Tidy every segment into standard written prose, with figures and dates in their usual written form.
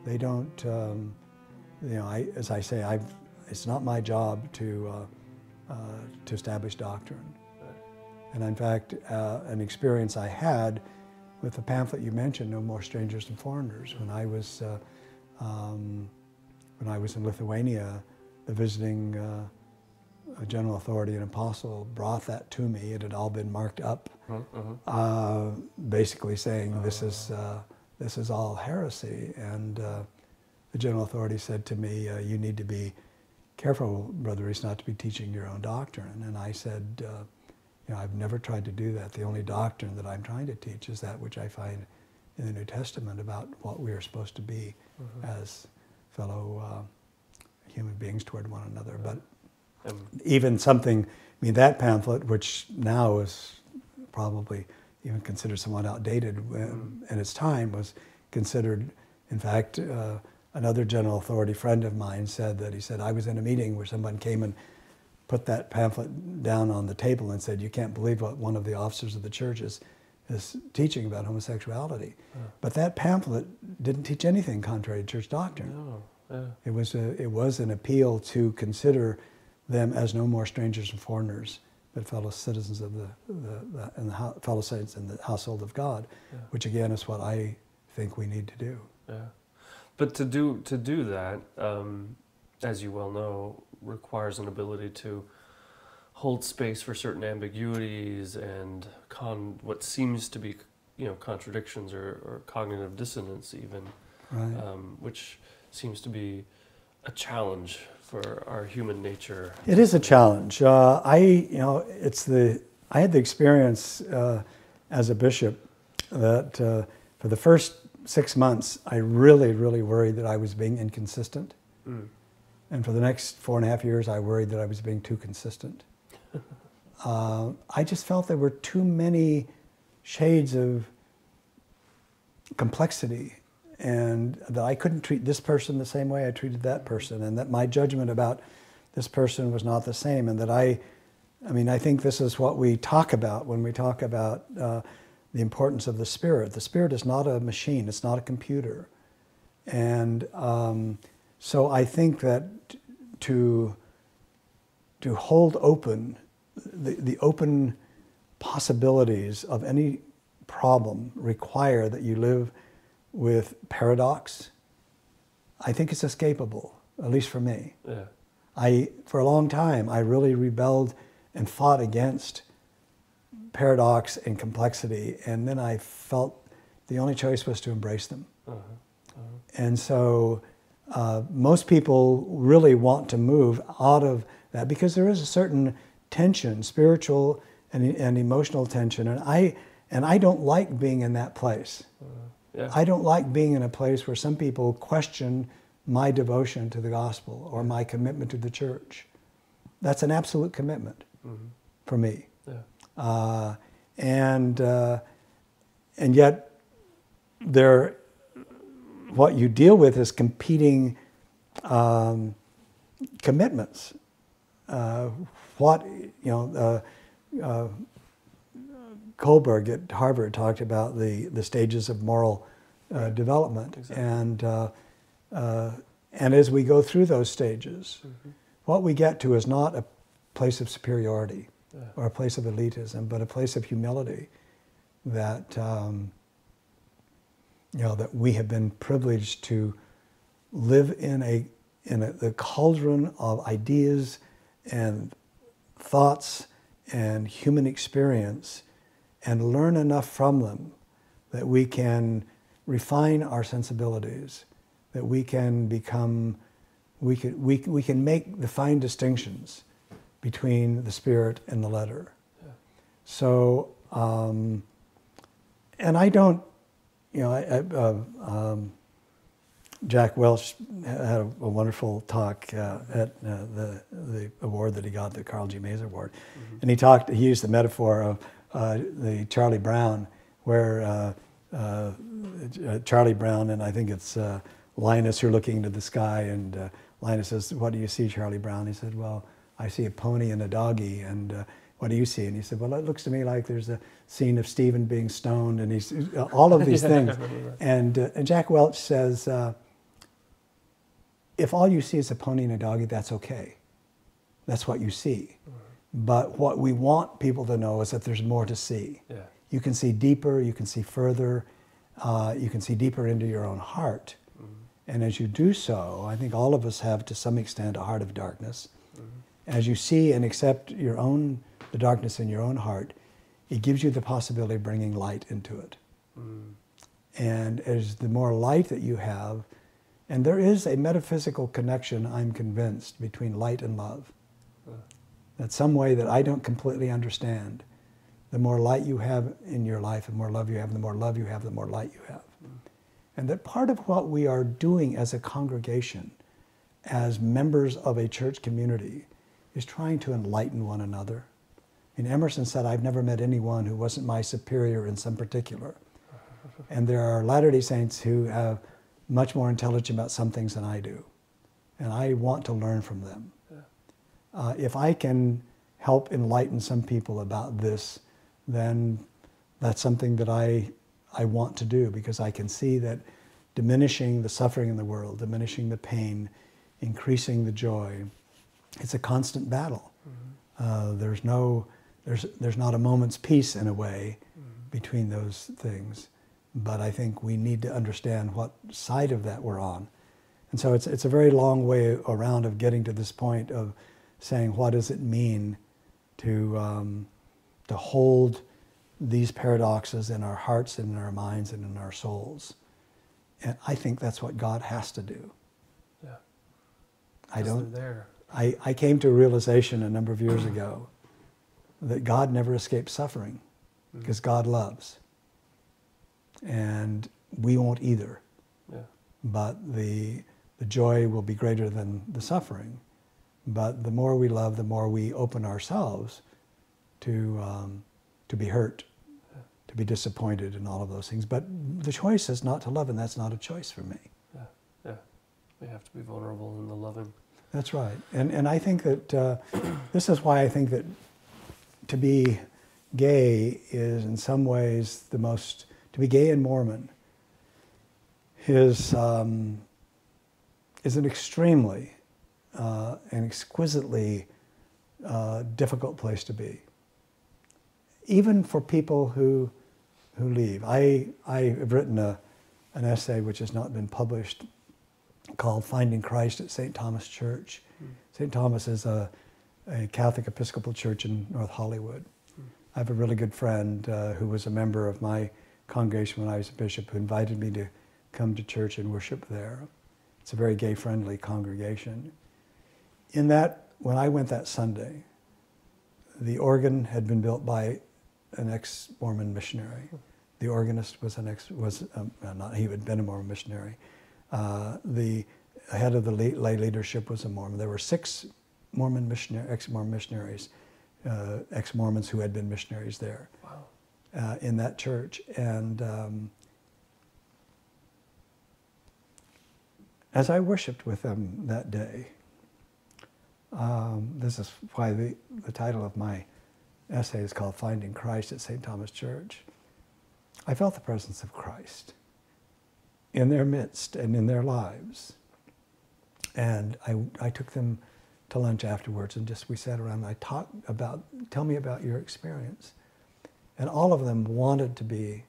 They don't, as I say, it's not my job to establish doctrine. And in fact, an experience I had with the pamphlet you mentioned, No More Strangers and Foreigners, when I was in Lithuania, the visiting general authority and apostle brought that to me. It had all been marked up, basically saying this is all heresy. And the general authority said to me, "You need to be careful, Brother Rees, not to be teaching your own doctrine." And I said, I've never tried to do that. The only doctrine that I'm trying to teach is that which I find in the New Testament about what we are supposed to be as fellow human beings toward one another. But even something, that pamphlet, which now is probably even considered somewhat outdated in its time, was considered, in fact, another general authority friend of mine said that, he said, I was in a meeting where someone came and put that pamphlet down on the table and said, "You can't believe what one of the officers of the church is teaching about homosexuality." But that pamphlet didn't teach anything contrary to church doctrine. No. It was an appeal to consider them as no more strangers and foreigners, but fellow citizens of fellow saints in the household of God, which again is what I think we need to do. Yeah, but to do that, as you well know, requires an ability to hold space for certain ambiguities and what seems to be, contradictions or cognitive dissonance even, Right. Which seems to be a challenge for our human nature. It is a challenge. I had the experience as a bishop that for the first 6 months, I really, really worried that I was being inconsistent. And for the next 4.5 years, I worried that I was being too consistent. I just felt there were too many shades of complexity, and that I couldn't treat this person the same way I treated that person, and that my judgment about this person was not the same, and that I think this is what we talk about when we talk about the importance of the Spirit. The Spirit is not a machine, it's not a computer. And so I think that to hold open the open possibilities of any problem require that you live with paradox. I think it's escapable, at least for me. Yeah. For a long time, I really rebelled and fought against paradox and complexity, and then I felt the only choice was to embrace them. And so most people really want to move out of that because there is a certain tension, spiritual and emotional tension, and I don't like being in that place. I don't like being in a place where some people question my devotion to the gospel or my commitment to the church. That's an absolute commitment for me. And yet what you deal with is competing commitments. Kohlberg at Harvard talked about the stages of moral development. Exactly. And as we go through those stages, what we get to is not a place of superiority or a place of elitism, but a place of humility that that we have been privileged to live in the cauldron of ideas and thoughts and human experience, and learn enough from them that we can refine our sensibilities, that we can become, we can make the fine distinctions between the spirit and the letter. So, and I don't, Jack Welch had a wonderful talk at the award that he got, the Carl G. Mays Award, and he used the metaphor of the Charlie Brown, where Charlie Brown, and I think it's Linus, who are looking into the sky, and Linus says, "What do you see, Charlie Brown?" He said, "Well, I see a pony and a doggy, and what do you see?" And he said, "Well, it looks to me like there's a scene of Stephen being stoned," and he's all of these things. And Jack Welch says, if all you see is a pony and a doggy, that's okay. That's what you see. But what we want people to know is that there's more to see. Yeah. You can see deeper, you can see further, you can see deeper into your own heart. And as you do so, I think all of us have to some extent a heart of darkness. As you see and accept the darkness in your own heart, it gives you the possibility of bringing light into it. And as the more light that you have, and there is a metaphysical connection, I'm convinced, between light and love. That's some way that I don't completely understand. The more light you have in your life, the more love you have, the more love you have, the more light you have. And that part of what we are doing as a congregation, as members of a church community, is trying to enlighten one another. And Emerson said, I've never met anyone who wasn't my superior in some particular. And there are Latter-day Saints who have much more intelligence about some things than I do. And I want to learn from them. If I can help enlighten some people about this, then that's something that I want to do, because I can see that diminishing the suffering in the world, diminishing the pain, increasing the joy, it's a constant battle. There's not a moment's peace in a way between those things. But I think we need to understand what side of that we're on. And so it's a very long way around of getting to this point of saying, what does it mean to hold these paradoxes in our hearts and in our minds and in our souls? And I think that's what God has to do. Yeah. I don't. There. I came to a realization a number of years ago that God never escapes suffering, because God loves. And we won't either. Yeah. But the joy will be greater than the suffering. But the more we love, the more we open ourselves to be hurt, to be disappointed, and all of those things. But the choice is not to love, and that's not a choice for me. Yeah, yeah. We have to be vulnerable in the loving. That's right. And I think that this is why I think that to be gay is in some ways to be gay and Mormon is an extremely and exquisitely difficult place to be, even for people who leave. I have written an essay which has not been published called Finding Christ at St. Thomas Church. St. Thomas is a Catholic Episcopal church in North Hollywood. I have a really good friend who was a member of my congregation when I was a bishop, who invited me to come to church and worship there. It's a very gay-friendly congregation. In that, when I went that Sunday, the organ had been built by an ex-Mormon missionary. The organist was he had been a Mormon missionary. The head of the lay leadership was a Mormon. There were 6 Mormon ex-Mormon missionaries, ex-Mormons who had been missionaries there. Wow. In that church. And as I worshiped with them that day, this is why the title of my essay is called Finding Christ at St. Thomas Church. I felt the presence of Christ in their midst and in their lives. And I took them to lunch afterwards, and we sat around and I talked about, tell me about your experience. And all of them wanted to be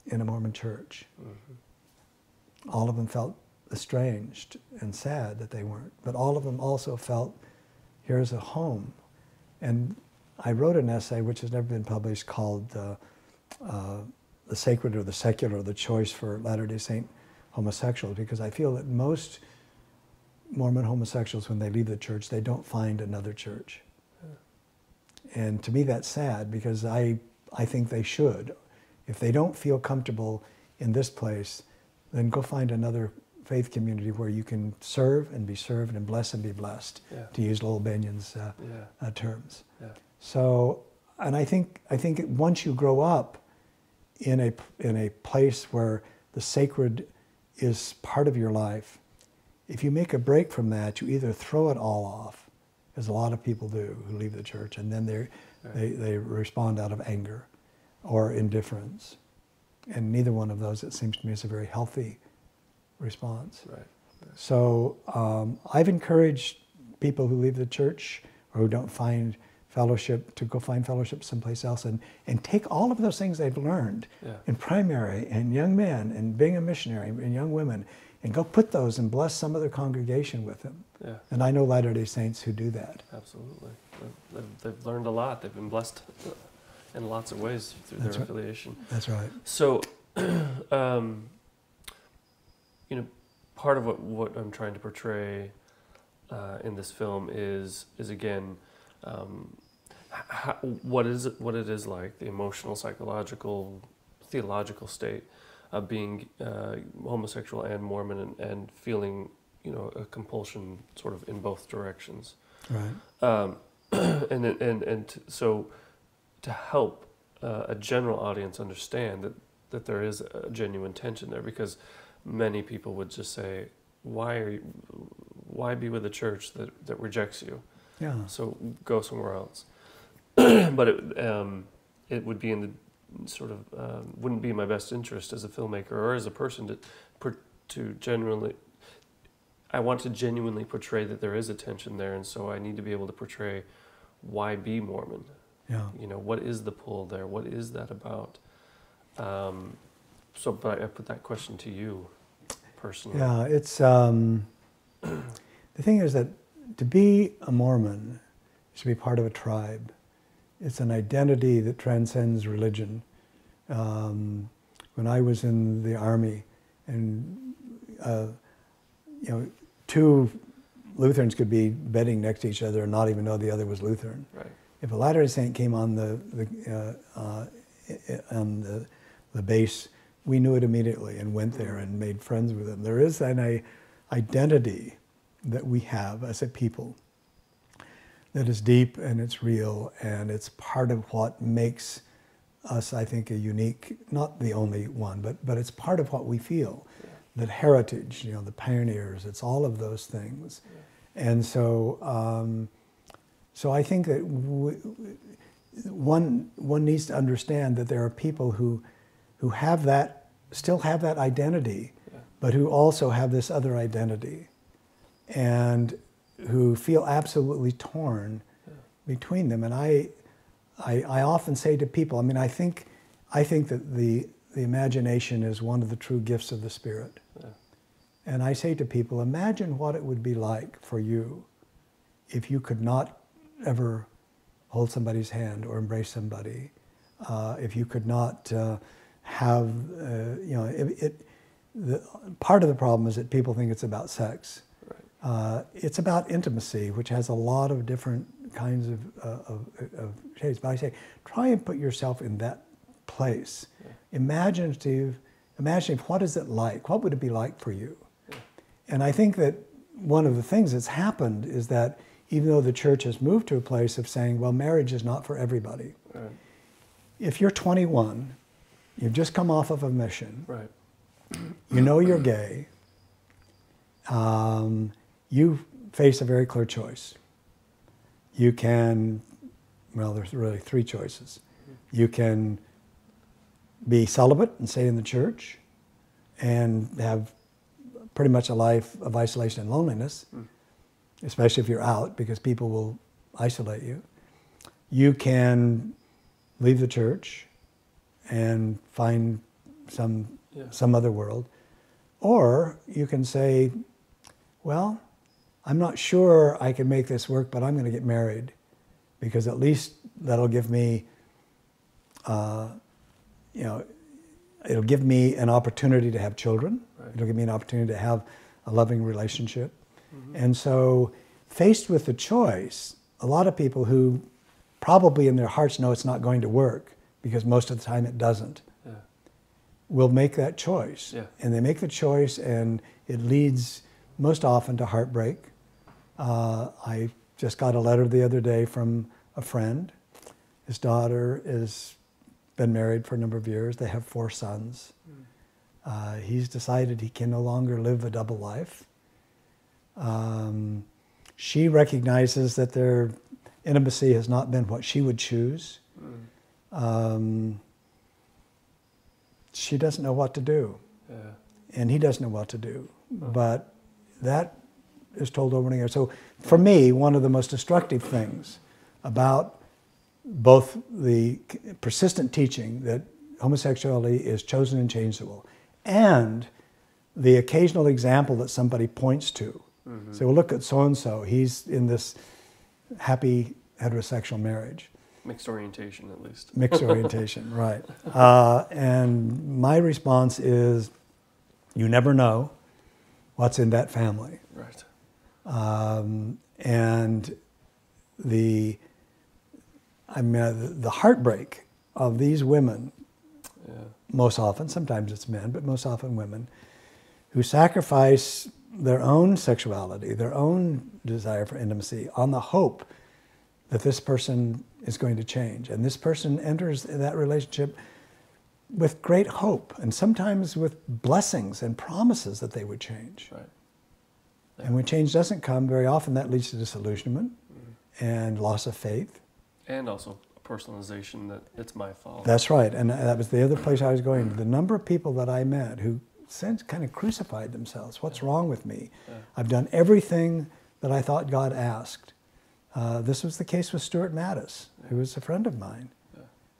in a Mormon church. Mm-hmm. All of them felt estranged and sad that they weren't. But all of them also felt, here's a home. And I wrote an essay which has never been published called The Sacred or the Secular, the Choice for Latter-day Saint Homosexuals, because I feel that most Mormon homosexuals, when they leave the church, they don't find another church. Yeah. And to me that's sad, because I think they should. If they don't feel comfortable in this place, then go find another faith community where you can serve and be served and bless and be blessed, yeah, to use Lowell Benion's terms. Yeah. So, and I think once you grow up in a place where the sacred is part of your life, if you make a break from that, you either throw it all off, as a lot of people do who leave the church, and then they respond out of anger or indifference. And neither one of those, it seems to me, is a very healthy response. Right. So I've encouraged people who leave the church or who don't find fellowship to go find fellowship someplace else and take all of those things they've learned in primary and young men and being a missionary and young women and go put those and bless some other congregation with them. Yeah. And I know Latter-day Saints who do that. Absolutely. They've learned a lot. They've been blessed in lots of ways through their affiliation. That's right. So, part of what I'm trying to portray in this film is again what it is like, the emotional, psychological, theological state of being homosexual and Mormon and feeling a compulsion sort of in both directions. Right. So to help a general audience understand that there is a genuine tension there, because many people would just say, why be with a church that rejects you? Yeah. So go somewhere else. But it would be in the sort of wouldn't be in my best interest as a filmmaker or as a person to genuinely. I want to genuinely portray that there is a tension there, and so I need to be able to portray why be Mormon. Yeah. What is the pull there? What is that about? But I put that question to you personally. Yeah, it's the thing is that to be a Mormon is to be part of a tribe. It's an identity that transcends religion. When I was in the Army, and two Lutherans could be bedding next to each other and not even know the other was Lutheran. Right. If a Latter-day Saint came on the base, we knew it immediately and went there and made friends with them. There is an identity that we have as a people that is deep and it's real, and it's part of what makes us, I think, a unique, not the only one, but it's part of what we feel. Yeah. That heritage, the pioneers, it's all of those things. Yeah. And so, so I think that one needs to understand that there are people who have that, still have that identity, but who also have this other identity, and who feel absolutely torn between them. And I often say to people, I think that the imagination is one of the true gifts of the Spirit. Yeah. And I say to people, imagine what it would be like for you if you could not ever hold somebody's hand or embrace somebody, if you could not have, part of the problem is that people think it's about sex. Right. It's about intimacy, which has a lot of different kinds of shades. But I say, try and put yourself in that place. Yeah. Imagine what is it like? What would it be like for you? Yeah. And I think that one of the things that's happened is that even though the church has moved to a place of saying, well, marriage is not for everybody. Right. If you're 21, you've just come off of a mission, right. You know you're gay, you face a very clear choice. You can, well, there's really three choices. You can be celibate and stay in the church and have pretty much a life of isolation and loneliness, especially if you're out, because people will isolate you. You can leave the church and find some other world. Or you can say, well, I'm not sure I can make this work, but I'm going to get married, because at least that'll give me, it'll give me an opportunity to have children. Right. It'll give me an opportunity to have a loving relationship. Mm-hmm. And so, faced with the choice, a lot of people who probably in their hearts know it's not going to work, because most of the time it doesn't, will make that choice. Yeah. And they make the choice, and it leads most often to heartbreak. I just got a letter the other day from a friend. His daughter has been married for a number of years. They have 4 sons. He's decided he can no longer live a double life. She recognizes that their intimacy has not been what she would choose. She doesn't know what to do. Yeah. And he doesn't know what to do. But that is told over and again. So for me, one of the most destructive things about both the persistent teaching that homosexuality is chosen and changeable, and the occasional example that somebody points to. Say, well, look at so-and-so, he's in this happy heterosexual marriage. Mixed orientation, at least. Mixed orientation, right. And my response is, you never know what's in that family. Right. And the heartbreak of these women, most often, sometimes it's men, but most often women, who sacrifice their own sexuality, their own desire for intimacy, on the hope that this person is going to change. And this person enters that relationship with great hope, and sometimes with blessings and promises that they would change. Right. Yeah. And when change doesn't come, very often that leads to disillusionment and loss of faith. And also a personalization that it's my fault. That's right, and that was the other place I was going. The number of people that I met who since kind of crucified themselves. What's wrong with me? I've done everything that I thought God asked. This was the case with Stuart Mattis, who was a friend of mine.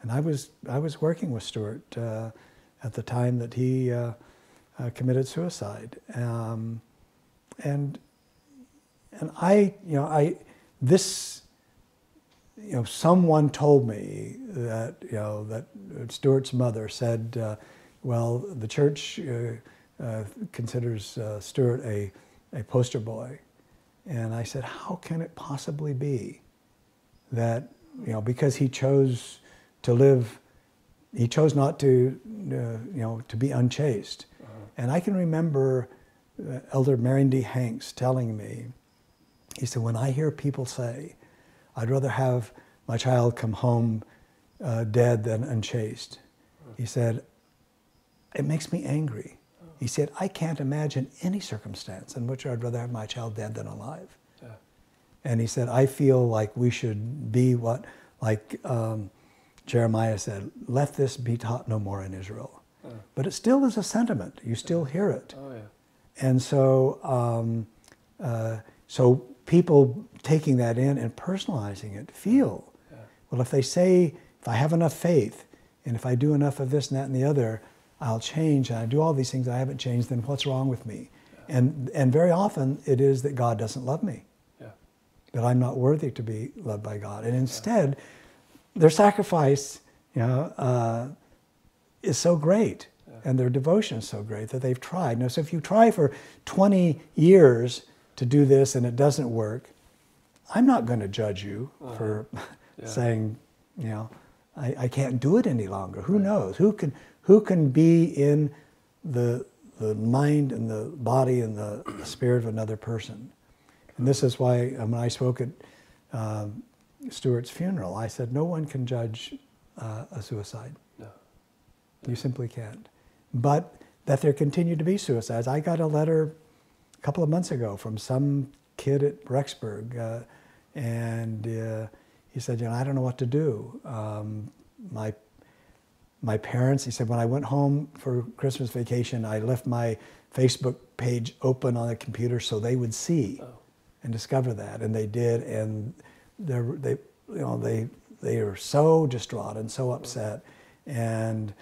And I was working with Stuart at the time that he committed suicide. And someone told me that Stuart's mother said, well, the church considers Stuart a poster boy. And I said, how can it possibly be that, because he chose to live, he chose not to, to be unchaste. And I can remember Elder Marion D. Hanks telling me, he said, when I hear people say, I'd rather have my child come home dead than unchaste, he said, it makes me angry. He said, I can't imagine any circumstance in which I'd rather have my child dead than alive. Yeah. And he said, I feel like we should be Jeremiah said, let this be taught no more in Israel. But it still is a sentiment. You still hear it. Oh, yeah. And so, so people taking that in and personalizing it feel, well, if they say, if I have enough faith, and if I do enough of this and that and the other, I'll change, and I do all these things, I haven't changed, then what's wrong with me? And very often it is that God doesn't love me, that I'm not worthy to be loved by God. And instead, their sacrifice is so great, and their devotion is so great that they've tried. Now, so if you try for 20 years to do this and it doesn't work, I'm not going to judge you for saying, I can't do it any longer. Who knows? Who can be in the mind and the body and the spirit of another person? And this is why when I spoke at Stuart's funeral, I said, no one can judge a suicide. No. You simply can't. But that there continue to be suicides. I got a letter a couple of months ago from some kid at Rexburg, and he said, I don't know what to do. My parents, he said, when I went home for Christmas vacation, I left my Facebook page open on the computer so they would see and discover that, and they did, and they are so distraught and so upset, and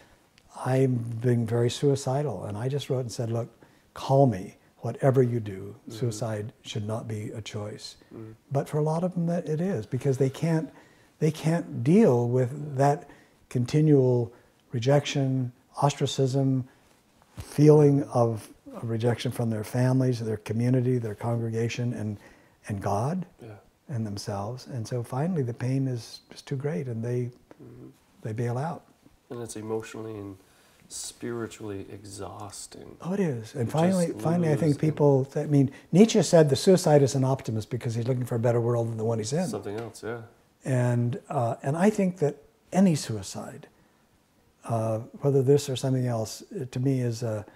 I'm being very suicidal, and I just wrote and said, look, call me, whatever you do. Suicide should not be a choice. But for a lot of them, it is, because they can't deal with that continual rejection, ostracism, feeling of rejection from their families, their community, their congregation, and God, and themselves. And so finally the pain is just too great, and they bail out. And it's emotionally and spiritually exhausting. Oh, it is. And finally I think people, Nietzsche said the suicide is an optimist because he's looking for a better world than the one he's in. Something else, yeah. And I think that any suicide, whether this or something else, to me is a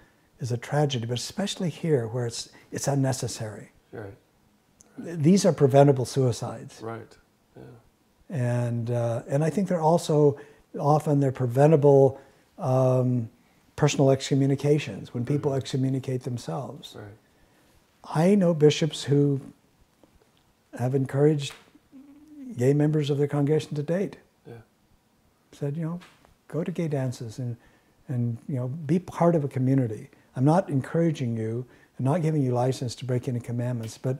tragedy, but especially here where it's unnecessary. Right. These are preventable suicides. Right. Yeah. And I think they're also often preventable personal excommunications when people excommunicate themselves. Right. I know bishops who have encouraged gay members of their congregation to date. Yeah. Said, go to gay dances and be part of a community. I'm not encouraging you and not giving you license to break any commandments, but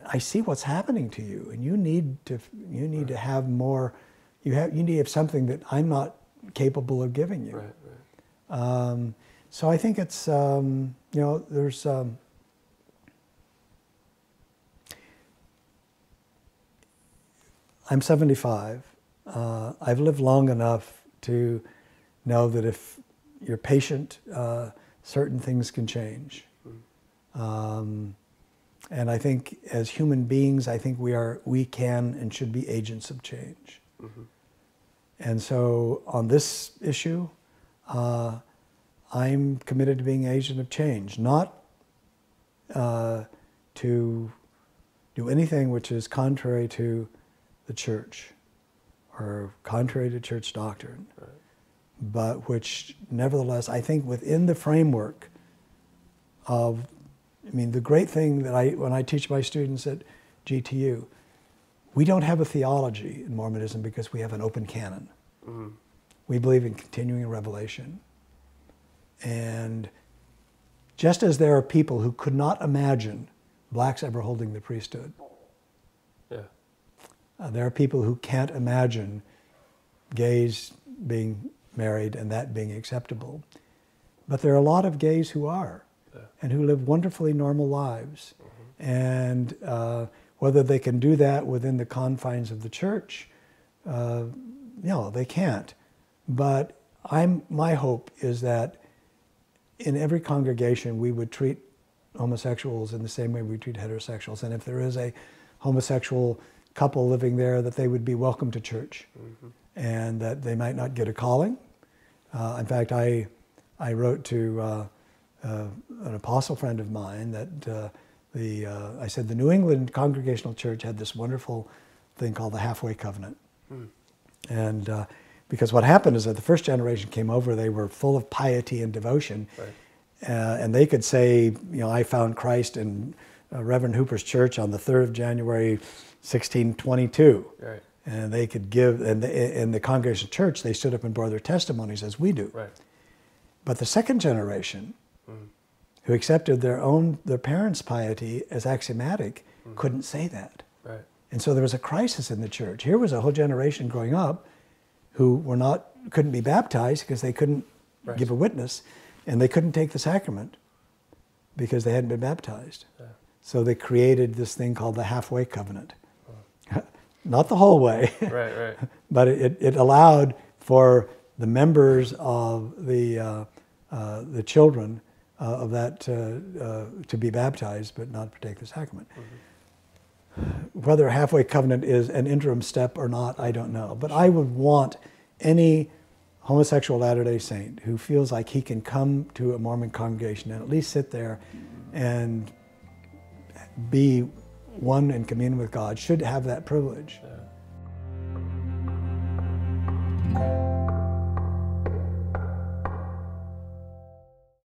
I see what's happening to you, and you need to have more. You need to have something that I'm not capable of giving you. Right. So I think it's there's. I'm 75. I've lived long enough to know that if you're patient, certain things can change. And I think as human beings, I think we can and should be agents of change. Mm-hmm. And so on this issue, I'm committed to being an agent of change, not to do anything which is contrary to the church or contrary to church doctrine, right, but which nevertheless, I think within the framework of, the great thing that when I teach my students at GTU, we don't have a theology in Mormonism because we have an open canon. Mm-hmm. We believe in continuing revelation. And just as there are people who could not imagine blacks ever holding the priesthood, there are people who can't imagine gays being married and that being acceptable. But there are a lot of gays who are, and who live wonderfully normal lives. Mm-hmm. And whether they can do that within the confines of the church, they can't. But my hope is that in every congregation we would treat homosexuals in the same way we treat heterosexuals. And if there is a homosexual couple living there, that they would be welcome to church. Mm-hmm. And that they might not get a calling. In fact, I wrote to an apostle friend of mine that I said the New England Congregational Church had this wonderful thing called the halfway covenant. Mm. And because what happened is that the first generation came over, they were full of piety and devotion. Right. And they could say, I found Christ in Reverend Hooper's church on the 3rd of January, 1622. Right. And they could give, and in the Congregational Church, they stood up and bore their testimonies as we do. Right. But the second generation, who accepted their parents' piety as axiomatic, couldn't say that. Right. And so there was a crisis in the church. Here was a whole generation growing up who couldn't be baptized because they couldn't give a witness, and they couldn't take the sacrament because they hadn't been baptized. Yeah. So they created this thing called the halfway covenant. Not the whole way, right. But it allowed for the members of the children of that to be baptized, but not partake the sacrament. Mm-hmm. Whether a halfway covenant is an interim step or not, I don't know. But I would want any homosexual Latter-day Saint who feels like he can come to a Mormon congregation and at least sit there and be one in communion with God should have that privilege. Yeah.